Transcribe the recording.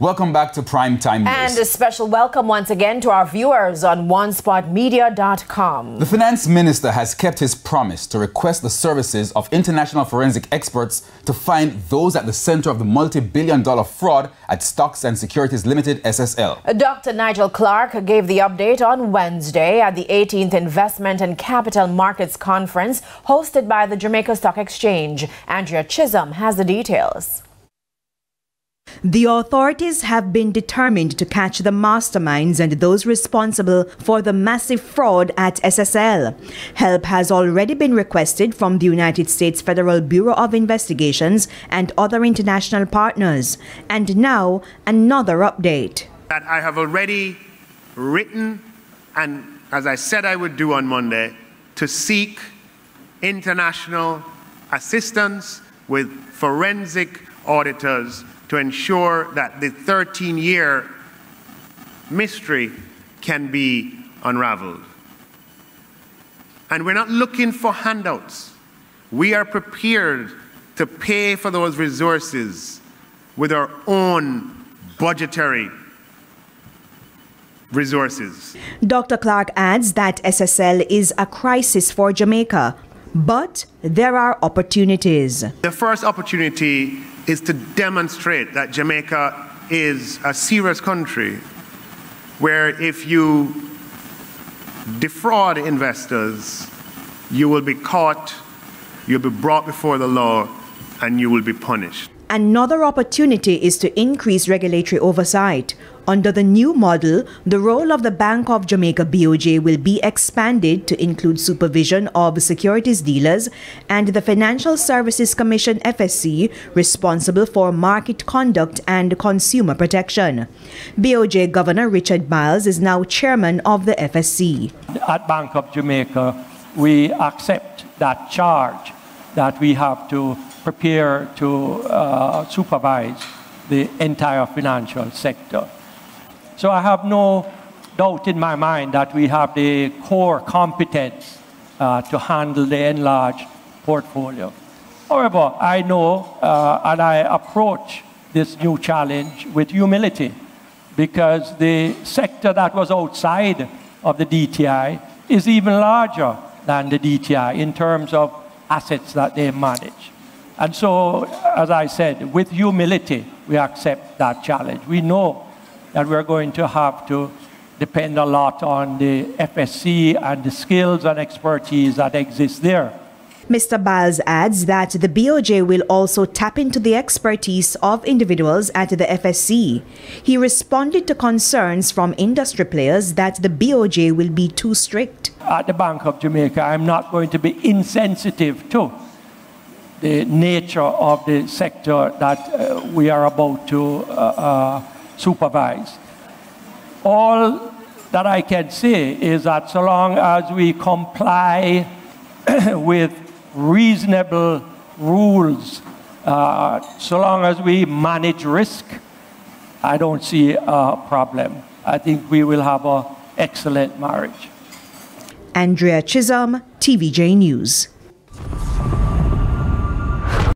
Welcome back to Primetime News. And a special welcome once again to our viewers on onespotmedia.com. The finance minister has kept his promise to request the services of international forensic experts to find those at the center of the multi-billion-dollar fraud at Stocks and Securities Limited, SSL. Dr. Nigel Clark gave the update on Wednesday at the 18th Investment and Capital Markets Conference hosted by the Jamaica Stock Exchange. Andrea Chisholm has the details. The authorities have been determined to catch the masterminds and those responsible for the massive fraud at SSL. Help has already been requested from the United States Federal Bureau of Investigations and other international partners. And now, another update. That I have already written, and as I said I would do on Monday, to seek international assistance with forensic auditors to ensure that the 13-year mystery can be unraveled. And we're not looking for handouts. We are prepared to pay for those resources with our own budgetary resources. Dr. Clark adds that SSL is a crisis for Jamaica, but there are opportunities. The first opportunity is to demonstrate that Jamaica is a serious country where if you defraud investors, you will be caught, you'll be brought before the law, and you will be punished. Another opportunity is to increase regulatory oversight. Under the new model, the role of the Bank of Jamaica BOJ will be expanded to include supervision of securities dealers and the Financial Services Commission FSC, responsible for market conduct and consumer protection. BOJ Governor Richard Miles is now chairman of the FSC. At Bank of Jamaica, we accept that charge that we have to prepare to supervise the entire financial sector. So I have no doubt in my mind that we have the core competence to handle the enlarged portfolio. However, I know and I approach this new challenge with humility, because the sector that was outside of the DTI is even larger than the DTI in terms of assets that they manage. And so, as I said, with humility, we accept that challenge. We know that we're going to have to depend a lot on the FSC and the skills and expertise that exist there. Mr. Biles adds that the BOJ will also tap into the expertise of individuals at the FSC. He responded to concerns from industry players that the BOJ will be too strict. At the Bank of Jamaica, I'm not going to be insensitive to the nature of the sector that we are about to supervise. All that I can say is that so long as we comply with reasonable rules, so long as we manage risk, I don't see a problem. I think we will have an excellent marriage. Andrea Chisholm, TVJ News.